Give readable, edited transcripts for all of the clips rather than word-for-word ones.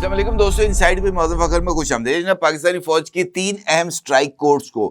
अस्सलाम वालेकुम दोस्तों, इनसाइड पे मौजूद फखर में खुश आमदीद। पाकिस्तानी फौज की 3 अहम स्ट्राइक कोर्स को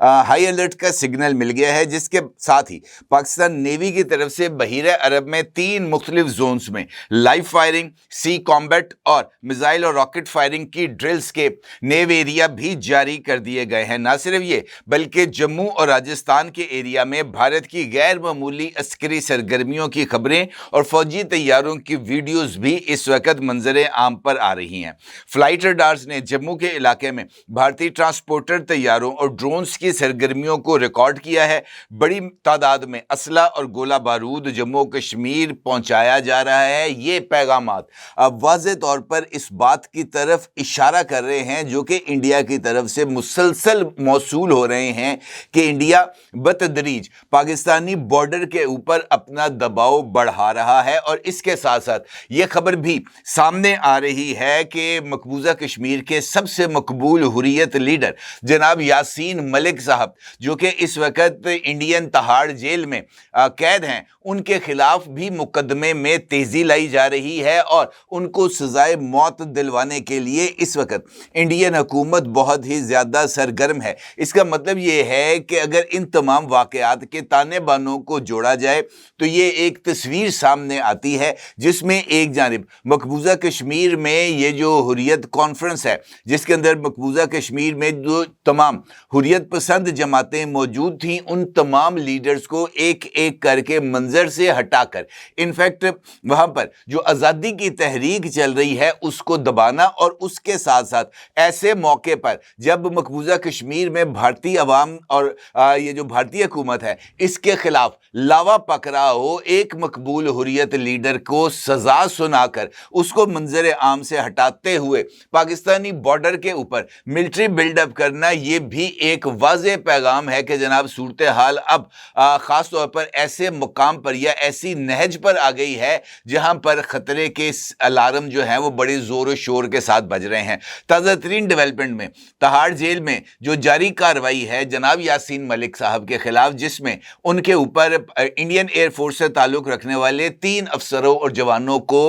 हाई अलर्ट का सिग्नल मिल गया है, जिसके साथ ही पाकिस्तान नेवी की तरफ से बहीरा अरब में 3 मुख्तलिफ जोन्स में लाइव फायरिंग, सी कॉम्बैट और मिसाइल और रॉकेट फायरिंग की ड्रिल्स के नेव एरिया भी जारी कर दिए गए हैं। ना सिर्फ ये बल्कि जम्मू और राजस्थान के एरिया में भारत की गैर मामूली अस्करी सरगर्मियों की खबरें और फौजी तैयारों की वीडियोस भी इस वक्त मंजर आम पर आ रही हैं। फ्लाइट रडार्स ने जम्मू के इलाके में भारतीय ट्रांसपोर्टर तैयारों और ड्रोन्स की सरगर्मियों को रिकॉर्ड किया है। बड़ी तादाद में असला और गोला बारूद जम्मू कश्मीर पहुंचाया जा रहा है। ये पैगामात अब वाज़ेह तौर पर इस बात की तरफ इशारा कर रहे हैं जो कि इंडिया की तरफ से मुसलसल मौसूल हो रहे हैं कि इंडिया बतदरीज पाकिस्तानी बॉर्डर के ऊपर अपना दबाव बढ़ा रहा है। और इसके साथ साथ ये खबर भी सामने आ रही है कि मकबूजा कश्मीर के सबसे मकबूल हुर्रियत लीडर जनाब यासीन मलिक साहब, जो कि इस वक्त इंडियन तहाड़ जेल में कैद हैं, उनके खिलाफ भी मुकदमे में तेजी लाई जा रही है और उनको सजाए मौत दिलवाने के लिए इस वक्त इंडियन हुकूमत बहुत ही ज़्यादा सरगर्म है। इसका मतलब ये है कि अगर इन तमाम वाक़यात के ताने बानों को जोड़ा जाए तो ये एक तस्वीर सामने आती है जिसमें एक जानिब मकबूजा कश्मीर में ये जो हुर्रियत कॉन्फ्रेंस है, जिसके अंदर मकबूजा कश्मीर में जो तमाम हुर्रियत पसंद जमातें मौजूद थीं, उन तमाम लीडर्स को एक एक करके मंजर से हटाकर इनफैक्ट वहाँ पर जो आज़ादी की तहरीक चल रही है उसको दबाना, और उसके साथ साथ ऐसे मौके पर जब मकबूजा कश्मीर में भारतीय अवाम और ये जो भारतीय हुकूमत है इसके खिलाफ लावा पक रहा हो, एक मकबूल हुर्रियत लीडर को सजा सुनाकर उसको मंजर आम से हटाते हुए पाकिस्तानी बॉर्डर के ऊपर मिलिट्री बिल्डअप करना, ये भी एक वाज़ेह पैगाम है कि जनाब सूरत हाल अब ख़ास तौर पर ऐसे मुकाम पर या ऐसी नहज पर आ गई है जहां पर ख़तरे के अलार्म जो हैं वो बड़े ज़ोर शोर के साथ बज रहे हैं। ताज़ा तरीन डेवलपमेंट में तहाड़ जेल में जो जारी कार्रवाई है जनाब यासीन मलिक साहब के खिलाफ, जिसमें उनके ऊपर इंडियन एयरफोर्स से ताल्लुक़ रखने वाले 3 अफसरों और जवानों को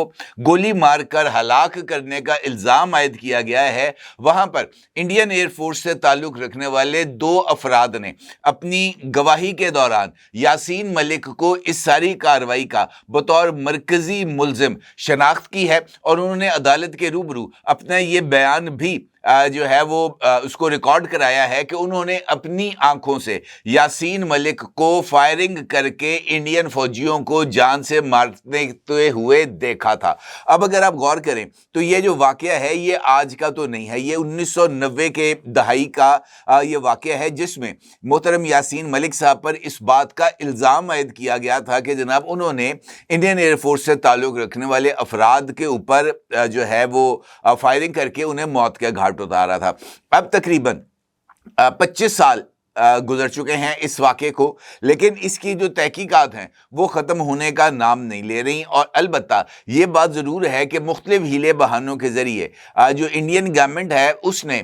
गोली मारकर हलाक करने का इल्ज़ाम आयद किया गया है, वहां पर इंडियन एयरफोर्स से ताल्लुक़ रखने वाले 2 अफराद ने अपनी गवाही के दौरान यासीन मलिक को इस सारी कार्रवाई का बतौर मरकजी मुल्जिम शनाख्त की है और उन्होंने अदालत के रूबरू अपना ये बयान भी जो है वो उसको रिकॉर्ड कराया है कि उन्होंने अपनी आंखों से यासीन मलिक को फायरिंग करके इंडियन फौजियों को जान से मारते हुए देखा था। अब अगर आप गौर करें तो ये जो वाक़या है ये आज का तो नहीं है, ये 1990 के दहाई का ये वाक़या है जिसमें मोहतरम यासीन मलिक साहब पर इस बात का इल्ज़ाम आयद किया गया था कि जनाब उन्होंने इंडियन एयरफोर्स से ताल्लुक़ रखने वाले अफराद के ऊपर जो है वो फायरिंग करके उन्हें मौत के घाट उतारा था। अब तकरीबन 25 साल गुजर चुके हैं इस वाक़े को, लेकिन इसकी जो तहकीकात हैं वो ख़त्म होने का नाम नहीं ले रही। और अलबत्ता ये बात ज़रूर है कि मुख्तलिफ हीले बहानों के ज़रिए जो इंडियन गवर्नमेंट है उसने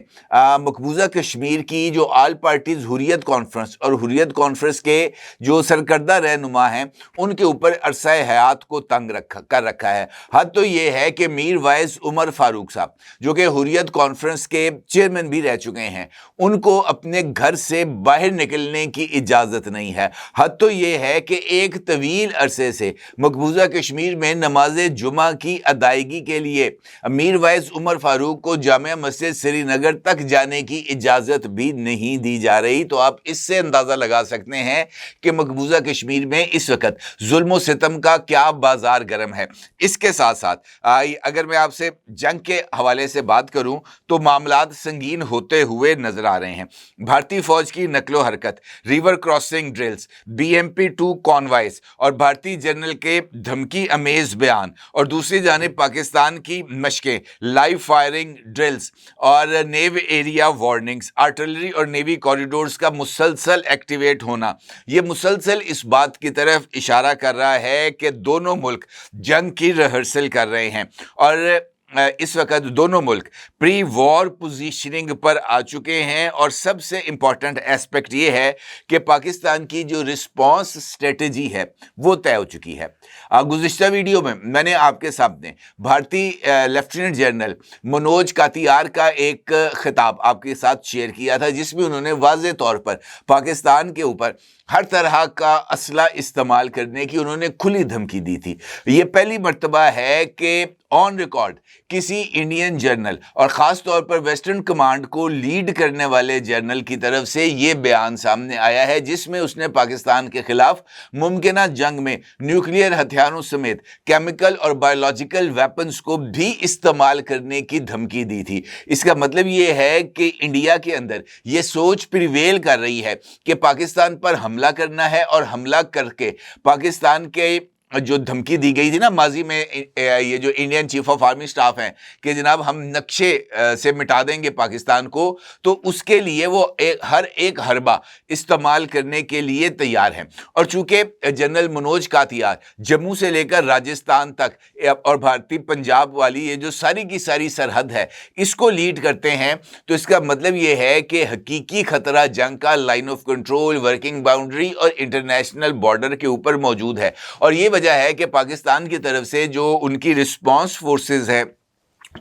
मकबूजा कश्मीर की जो आल पार्टीज़ हुर्रियत कॉन्फ्रेंस और हुर्रियत कॉन्फ्रेंस के जो सरकर्दा रहनुमा हैं उनके ऊपर अरसाए हयात को तंग कर रखा है। हद तो ये है कि मीर वाइस उमर फारूक साहब, जो कि हुर्रियत कॉन्फ्रेंस के चेयरमैन भी रह चुके हैं, उनको अपने घर से बाहर निकलने की इजाज़त नहीं है। हद तो ये है कि एक तवील अरसे से मकबूजा कश्मीर में नमाज जुमा की अदायगी के लिए मीर वाइस उमर फारूक को जामिया मस्जिद श्रीनगर तक जाने की इजाज़त भी नहीं दी जा रही। तो आप इससे अंदाज़ा लगा सकते हैं कि मकबूजा कश्मीर में इस वक्त जुल्म सितम का क्या बाजार गर्म है। इसके साथ साथ अगर मैं आपसे जंग के हवाले से बात करूं तो मामलात संगीन होते हुए नजर आ रहे हैं। भारतीय फौज की नकलो हरकत, रिवर क्रॉसिंग ड्रिल्स, BMP-2 कॉन्वाइस और भारतीय जनरल के धमकी अमेज बयान, और दूसरी जानिब पाकिस्तान की मशकें, लाइव फायरिंग ड्रिल्स और नेव एरिया वार्निंग्स, आर्टिलरी और नेवी कॉरिडोर्स का मुसलसल एक्टिवेट होना, ये मुसलसल इस बात की तरफ इशारा कर रहा है कि दोनों मुल्क जंग की रिहर्सल कर रहे हैं। और इस वक्त दोनों मुल्क प्री वॉर पोजीशनिंग पर आ चुके हैं और सबसे इम्पॉर्टेंट एस्पेक्ट ये है कि पाकिस्तान की जो रिस्पांस स्ट्रेटजी है वो तय हो चुकी है। गुज़िश्ता वीडियो में मैंने आपके सामने भारतीय लेफ्टिनेंट जनरल मनोज कातियार का एक खिताब आपके साथ शेयर किया था, जिसमें उन्होंने वाज़ेह तौर पर पाकिस्तान के ऊपर हर तरह का असला इस्तेमाल करने की उन्होंने खुली धमकी दी थी। ये पहली मर्तबा है कि ऑन रिकॉर्ड किसी इंडियन जनरल और ख़ास तौर पर वेस्टर्न कमांड को लीड करने वाले जनरल की तरफ से ये बयान सामने आया है, जिसमें उसने पाकिस्तान के खिलाफ मुमकिना जंग में न्यूक्लियर हथियारों समेत केमिकल और बायोलॉजिकल वेपन्स को भी इस्तेमाल करने की धमकी दी थी। इसका मतलब ये है कि इंडिया के अंदर ये सोच प्रिवेल कर रही है कि पाकिस्तान पर हमला करना है और हमला करके पाकिस्तान के जो धमकी दी गई थी ना माजी में, ये जो Indian chief of army staff हैं कि जनाब हम नक्शे से मिटा देंगे पाकिस्तान को, तो उसके लिए वो हर एक हरबा इस्तेमाल करने के लिए तैयार हैं। और चूंकि जनरल मनोज कातियार जम्मू से लेकर राजस्थान तक और भारतीय पंजाब वाली ये जो सारी की सारी सरहद है इसको लीड करते हैं, तो इसका मतलब ये है कि हकीकी खतरा जंग का line of control, working boundary और इंटरनेशनल बॉर्डर के ऊपर मौजूद है। और ये वजह है कि पाकिस्तान की तरफ से जो उनकी रिस्पांस फोर्सेस है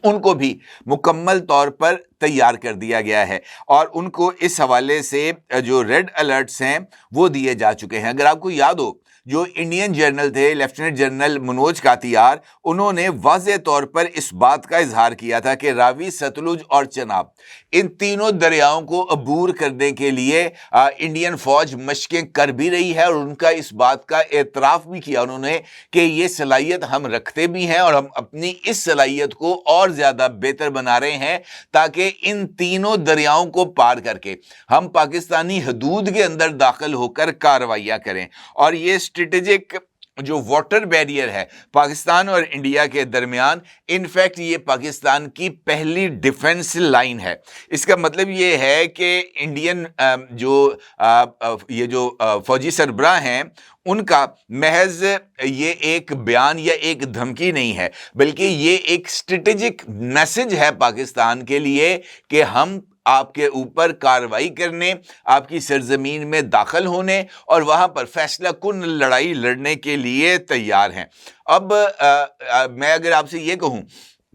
उनको भी मुकम्मल तौर पर तैयार कर दिया गया है और उनको इस हवाले से जो रेड अलर्ट्स हैं वो दिए जा चुके हैं। अगर आपको याद हो, जो इंडियन जनरल थे लेफ्टिनेंट जनरल मनोज कातियार, उन्होंने वाज़ेह तौर पर इस बात का इजहार किया था कि रावी, सतलुज और चनाब इन तीनों दरियाओं को अबूर करने के लिए इंडियन फौज मशकें कर भी रही है और उनका इस बात का एतराफ़ भी किया उन्होंने कि ये सलाहियत हम रखते भी हैं और हम अपनी इस सलाहियत को और ज़्यादा बेहतर बना रहे हैं ताकि इन तीनों दरियाओं को पार करके हम पाकिस्तानी हदूद के अंदर दाखिल होकर कार्रवाइयाँ करें। और ये स्ट्रेटेजिक जो वाटर बैरियर है पाकिस्तान और इंडिया के दरमियान, इनफैक्ट ये पाकिस्तान की पहली डिफेंस लाइन है। इसका मतलब ये है कि इंडियन ये जो फौजी सरबराह हैं उनका महज ये एक बयान या एक धमकी नहीं है, बल्कि ये एक स्ट्रेटेजिक मैसेज है पाकिस्तान के लिए कि हम आपके ऊपर कार्रवाई करने, आपकी सरजमीन में दाखिल होने और वहाँ पर फैसला कुन लड़ाई लड़ने के लिए तैयार हैं। अब मैं अगर आपसे ये कहूँ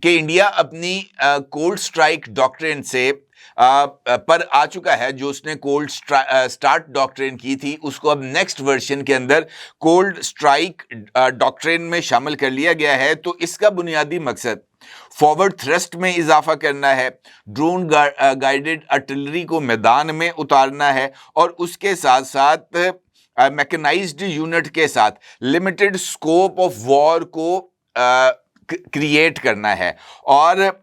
कि इंडिया अपनी कोल्ड स्ट्राइक डॉक्ट्रिन से पर आ चुका है, जो उसने कोल्ड स्टार्ट डॉक्ट्रिन की थी उसको अब नेक्स्ट वर्जन के अंदर कोल्ड स्ट्राइक डॉक्ट्रिन में शामिल कर लिया गया है। तो इसका बुनियादी मकसद फॉरवर्ड थ्रस्ट में इजाफा करना है, ड्रोन गाइडेड आर्टिलरी को मैदान में उतारना है और उसके साथ साथ मैकेनाइज्ड यूनिट के साथ लिमिटेड स्कोप ऑफ वॉर को क्रिएट करना है और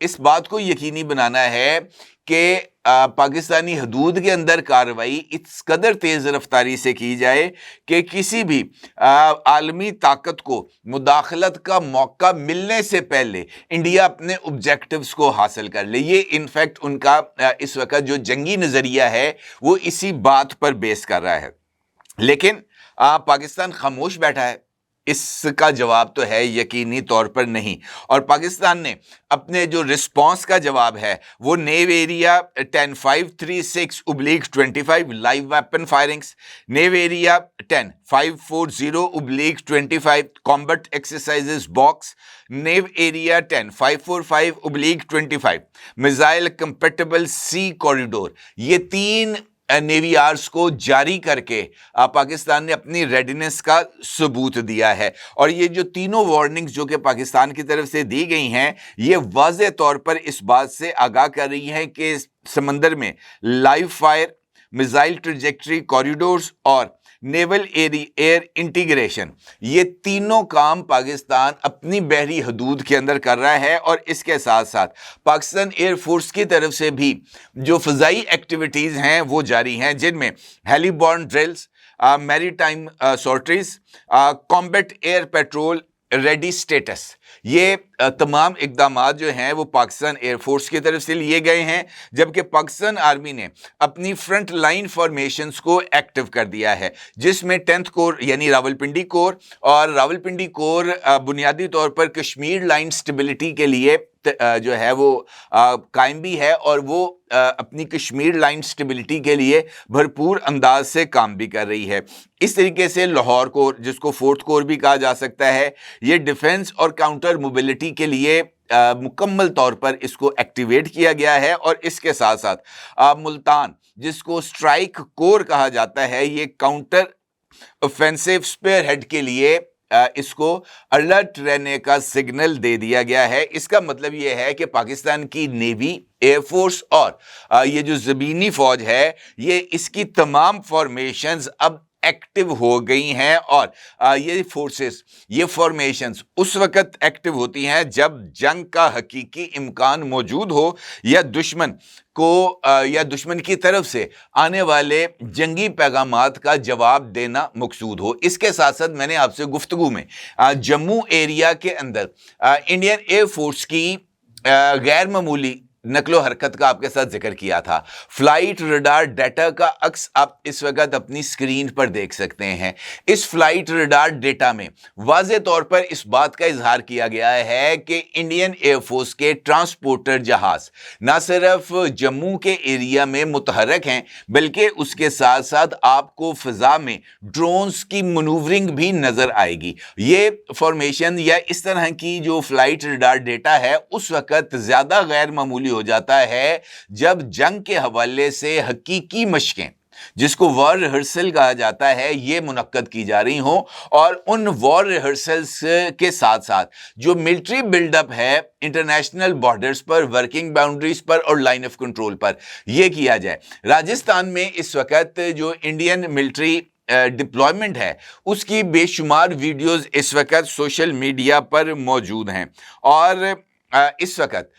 इस बात को यकीनी बनाना है कि पाकिस्तानी हदूद के अंदर कार्रवाई इस कदर तेज़ रफ्तारी से की जाए कि किसी भी आलमी ताकत को मुदाखलत का मौका मिलने से पहले इंडिया अपने ऑब्जेक्टिव्स को हासिल कर ले। ये इनफैक्ट उनका इस वक्त जो जंगी नज़रिया है वो इसी बात पर बेस कर रहा है। लेकिन पाकिस्तान खामोश बैठा है, इसका जवाब तो है यकीनी तौर पर नहीं। और पाकिस्तान ने अपने जो रिस्पांस का जवाब है वो नेव एरिया 10536/25 लाइव वेपन फायरिंग्स, नेव एरिया 10540/25 कॉम्बैट एक्सरसाइजेस बॉक्स, नेव एरिया 10545/25 मिसाइल कंपैटिबल सी कॉरिडोर, ये 3 नेवी आर्स को जारी करके पाकिस्तान ने अपनी रेडीनेस का सबूत दिया है। और ये जो तीनों वार्निंग्स जो कि पाकिस्तान की तरफ से दी गई हैं, ये वाज़ेह तौर पर इस बात से आगाह कर रही हैं कि समंदर में live fire, missile trajectory corridors और नेवल एयर इंटीग्रेशन, ये तीनों काम पाकिस्तान अपनी बहरी हदूद के अंदर कर रहा है। और इसके साथ साथ पाकिस्तान एयर फोर्स की तरफ से भी जो फ़ज़ाई एक्टिविटीज़ हैं वो जारी हैं, जिनमें heliborne drills, maritime sorties, combat air patrol, ready status, یہ تمام اقدامات جو ہیں وہ پاکستان ایئر فورس کی طرف سے لیے گئے ہیں، جبکہ پاکستان آرمی نے اپنی فرنٹ لائن فارمیشنز کو ایکٹیو کر دیا ہے، جس میں 10th کور یعنی راولپنڈی کور، اور راولپنڈی کور بنیادی طور پر کشمیر لائن سٹیبلٹی کے لیے جو ہے وہ قائم بھی ہے، اور وہ اپنی کشمیر لائن سٹیبلٹی کے لیے بھرپور انداز سے کام بھی کر رہی ہے۔ اس طریقے سے لاہور کور، جس کو 4th کور بھی کہا جا سکتا ہے، یہ ڈیفنس اور کاؤنٹر موبلٹی کے لیے مکمل طور پر اس کو ایکٹیویٹ کیا گیا ہے، اور اس کے ساتھ ساتھ ملتان، جس کو اسٹرائک کور کہا جاتا ہے، یہ کاؤنٹر اوفینسو اسپیئر ہیڈ کے لیے اس کو الرٹ رہنے کا سگنل دے دیا گیا ہے۔ اس کا مطلب یہ ہے کہ پاکستان کی نیوی، ایئر فورس اور یہ جو زمینی فوج ہے، یہ اس کی تمام فارمیشنز اب ایکٹیو ہو گئی ہیں، اور یہ فورسز، یہ فارمیشنز اس وقت ایکٹیو ہوتی ہیں جب جنگ کا حقیقی امکان موجود ہو، یا دشمن کو یا دشمن کی طرف سے آنے والے جنگی پیغامات کا جواب دینا مقصود ہو۔ اس کے ساتھ ساتھ میں نے آپ سے گفتگو میں جموں ایریا کے اندر انڈین ایئر فورس کی غیر معمولی نقل و حرکت کا آپ کے ساتھ ذکر کیا تھا۔ فلائٹ ریڈار ڈیٹا کا عکس آپ اس وقت اپنی سکرین پر دیکھ سکتے ہیں۔ اس فلائٹ ریڈار ڈیٹا میں واضح طور پر اس بات کا اظہار کیا گیا ہے کہ انڈین ایئر فورس کے ٹرانسپورٹر جہاز نہ صرف جموں کے ایریا میں متحرک ہیں، بلکہ اس کے ساتھ ساتھ آپ کو فضا میں ڈرونز کی منورنگ بھی نظر آئے گی۔ یہ فارمیشن یا اس طرح کی جو فلائٹ ریڈار ڈیٹا ہے، اس وقت زیادہ غیر معمولی ہو جاتا ہے جب جنگ کے حوالے سے حقیقی مشقیں، جس کو وار ریہرسل کہا جاتا ہے، یہ منعقد کی جا رہی ہوں، اور ان وار ریہرسلز کے ساتھ ساتھ جو ملٹری بلڈ اپ ہے انٹرنیشنل بارڈرز پر، ورکنگ باؤنڈریز پر اور لائن آف کنٹرول پر، یہ کیا جائے۔ راجستھان میں اس وقت جو انڈین ملٹری ڈپلائمنٹ ہے، اس کی بے شمار ویڈیوز اس وقت سوشل میڈیا پر موجود ہیں، اور اس وقت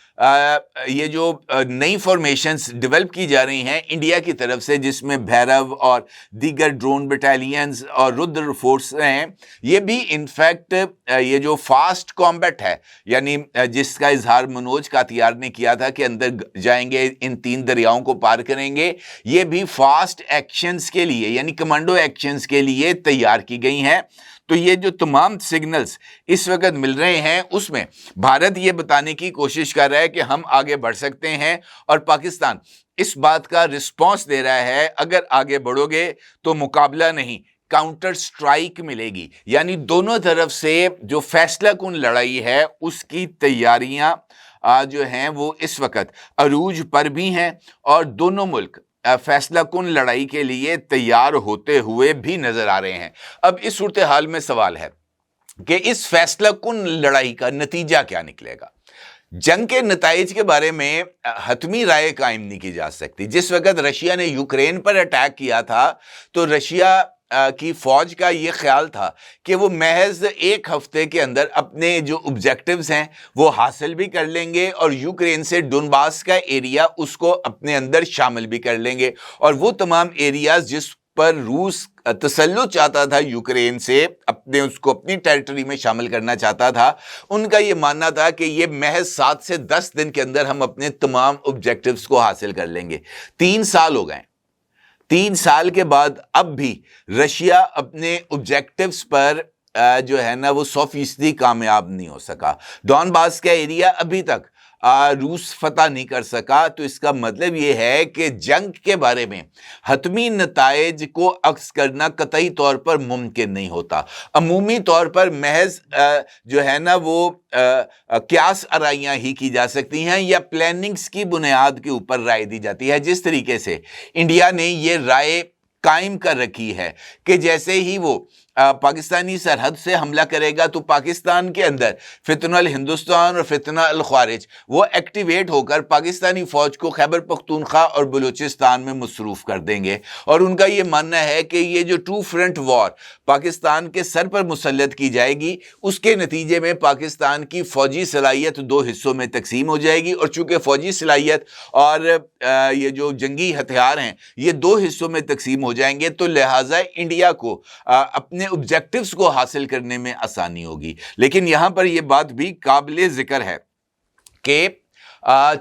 یہ جو نئی فارمیشنز ڈیولپ کی جا رہی ہیں انڈیا کی طرف سے، جس میں بھیرو اور دیگر ڈرون بٹالینز اور رودر فورس ہیں، یہ بھی انفیکٹ یہ جو فاسٹ کامبیٹ ہے، یعنی جس کا اظہار منوج کاتیار نے کیا تھا کہ اندر جائیں گے، ان 3 دریاؤں کو پار کریں گے، یہ بھی فاسٹ ایکشنز کے لیے یعنی کمانڈو ایکشنز کے لیے تیار کی گئی ہیں۔ تو یہ جو تمام سگنلز اس وقت مل رہے ہیں، اس میں بھارت یہ بتانے کی کوشش کر رہا ہے کہ ہم آگے بڑھ سکتے ہیں، اور پاکستان اس بات کا رسپانس دے رہا ہے، اگر آگے بڑھو گے تو مقابلہ نہیں، کاؤنٹر سٹرائک ملے گی۔ یعنی دونوں طرف سے جو فیصلہ کن لڑائی ہے، اس کی تیاریاں جو ہیں وہ اس وقت عروج پر بھی ہیں، اور دونوں ملک فیصلہ کن لڑائی کے لیے تیار ہوتے ہوئے بھی نظر آ رہے ہیں۔ اب اس صورتحال میں سوال ہے کہ اس فیصلہ کن لڑائی کا نتیجہ کیا نکلے گا۔ جنگ کے نتائج کے بارے میں حتمی رائے قائم نہیں کی جا سکتی۔ جس وقت رشیا نے یوکرین پر اٹیک کیا تھا، تو رشیا کی فوج کا یہ خیال تھا کہ وہ محض 1 ہفتے کے اندر اپنے جو آبجیکٹیوز ہیں وہ حاصل بھی کر لیں گے، اور یوکرین سے ڈونباس کا ایریا اس کو اپنے اندر شامل بھی کر لیں گے، اور وہ تمام ایریاز جس پر روس تسلط چاہتا تھا یوکرین سے، اس کو اپنی ٹیریٹری میں شامل کرنا چاہتا تھا، ان کا یہ ماننا تھا کہ یہ محض 7 سے 10 دن کے اندر ہم اپنے تمام آبجیکٹیوز کو حاصل کر لیں گے۔ 3 سال ہو گئے، 3 سال کے بعد اب بھی رشیا اپنے آبجیکٹیوز پر جو ہے نا وہ 100% کامیاب نہیں ہو سکا۔ ڈونباس کا ایریا ابھی تک روس فتح نہیں کر سکا۔ تو اس کا مطلب یہ ہے کہ جنگ کے بارے میں حتمی نتائج کو عکس کرنا قطعی طور پر ممکن نہیں ہوتا۔ عمومی طور پر محض جو ہے نا وہ قیاس آرائیاں ہی کی جا سکتی ہیں، یا پلاننگز کی بنیاد کے اوپر رائے دی جاتی ہے۔ جس طریقے سے انڈیا نے یہ رائے قائم کر رکھی ہے کہ جیسے ہی وہ پاکستانی سرحد سے حملہ کرے گا تو پاکستان کے اندر فتنہ الہندوستان اور فتنہ الخوارج وہ ایکٹیویٹ ہو کر پاکستانی فوج کو خیبر پختونخوا اور بلوچستان میں مصروف کر دیں گے، اور ان کا یہ ماننا ہے کہ یہ جو 2 فرنٹ وار پاکستان کے سر پر مسلط کی جائے گی، اس کے نتیجے میں پاکستان کی فوجی صلاحیت 2 حصوں میں تقسیم ہو جائے گی، اور چونکہ فوجی صلاحیت اور یہ جو جنگی ہتھیار ہیں یہ 2 حصوں میں تقسیم ہو جائیں گے، تو لہٰذا انڈیا کو اپنے اپنے آبجیکٹیوز کو حاصل کرنے میں آسانی ہوگی۔ لیکن یہاں پر یہ بات بھی قابل ذکر ہے کہ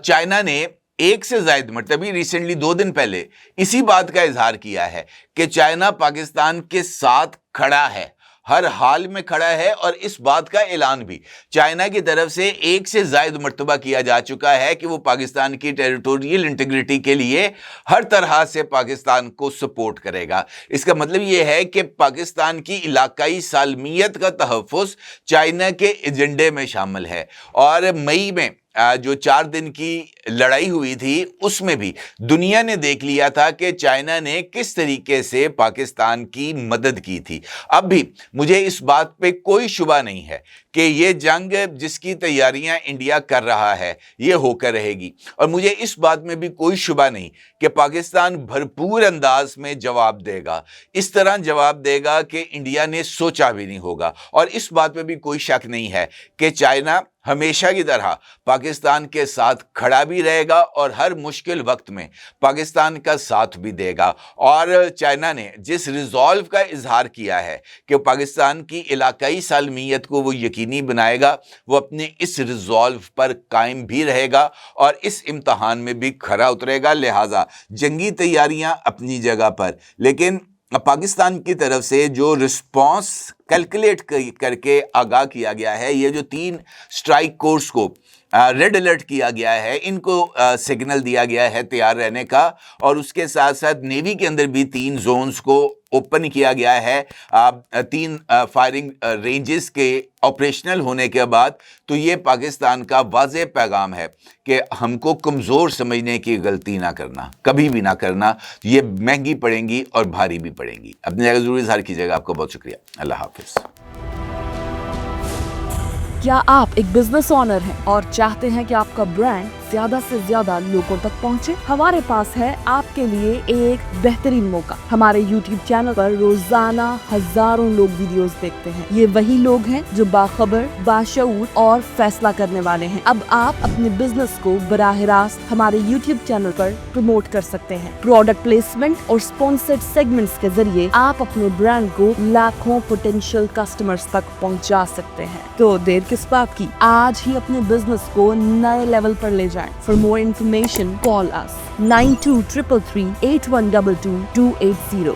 چائنا نے ایک سے زائد مرتبہ ریسنٹلی 2 دن پہلے اسی بات کا اظہار کیا ہے کہ چائنا پاکستان کے ساتھ کھڑا ہے، ہر حال میں کھڑا ہے، اور اس بات کا اعلان بھی چائنا کی طرف سے ایک سے زائد مرتبہ کیا جا چکا ہے کہ وہ پاکستان کی ٹیریٹوریل انٹیگریٹی کے لیے ہر طرح سے پاکستان کو سپورٹ کرے گا۔ اس کا مطلب یہ ہے کہ پاکستان کی علاقائی سالمیت کا تحفظ چائنا کے ایجنڈے میں شامل ہے، اور مئی میں جو 4 دن کی لڑائی ہوئی تھی اس میں بھی دنیا نے دیکھ لیا تھا کہ چائنا نے کس طریقے سے پاکستان کی مدد کی تھی۔ اب بھی مجھے اس بات پہ کوئی شبہ نہیں ہے کہ یہ جنگ جس کی تیاریاں انڈیا کر رہا ہے یہ ہو کر رہے گی، اور مجھے اس بات میں بھی کوئی شبہ نہیں کہ پاکستان بھرپور انداز میں جواب دے گا، اس طرح جواب دے گا کہ انڈیا نے سوچا بھی نہیں ہوگا۔ اور اس بات میں بھی کوئی شک نہیں ہے کہ چائنا ہمیشہ کی طرح پاکستان کے ساتھ کھڑا بھی رہے گا اور ہر مشکل وقت میں پاکستان کا ساتھ بھی دے گا۔ اور چائنا نے جس ریزولو کا اظہار کیا ہے کہ پاکستان کی علاقائی سالمیت کو وہ یقینی بنائے گا، وہ اپنے اس ریزولو پر قائم بھی رہے گا اور اس امتحان میں بھی کھرا اترے گا۔ لہٰذا جنگی تیاریاں اپنی جگہ پر، لیکن پاکستان کی طرف سے جو رسپانس کیلکولیٹ کر کے آگاہ کیا گیا ہے، یہ جو 3 اسٹرائک کورس کو ریڈ الرٹ کیا گیا ہے، ان کو سگنل دیا گیا ہے تیار رہنے کا، اور اس کے ساتھ ساتھ نیوی کے اندر بھی 3 زونز کو اوپن کیا گیا ہے 3 فائرنگ رینجز کے آپریشنل ہونے کے بعد۔ تو یہ پاکستان کا واضح پیغام ہے کہ ہم کو کمزور سمجھنے کی غلطی نہ کرنا، کبھی بھی نہ کرنا، یہ مہنگی پڑیں گی اور بھاری بھی پڑیں گی۔ اپنی جگہ ضرور اظہار کیجیے گا۔ آپ کو بہت شکریہ، اللہ حافظ۔ کیا آپ ایک بزنس اونر ہیں اور چاہتے ہیں کہ آپ کا برانڈ زیادہ سے زیادہ لوگوں تک پہنچے؟ ہمارے پاس ہے آپ کے لیے ایک بہترین موقع۔ ہمارے یوٹیوب چینل پر روزانہ ہزاروں لوگ ویڈیوز دیکھتے ہیں۔ یہ وہی لوگ ہیں جو باخبر، باشعور اور فیصلہ کرنے والے ہیں۔ اب آپ اپنے بزنس کو براہ راست ہمارے یوٹیوب چینل پر پروموٹ کر سکتے ہیں۔ پروڈکٹ پلیسمنٹ اور اسپانسرڈ سیگمنٹس کے ذریعے آپ اپنے برانڈ کو لاکھوں پوٹینشیل کسٹمرز تک پہنچا سکتے ہیں۔ تو دیر کس بات کی؟ آج ہی اپنے بزنس کو نئے لیول پر لے جائیں۔ For more information, call us 9233 8122 280.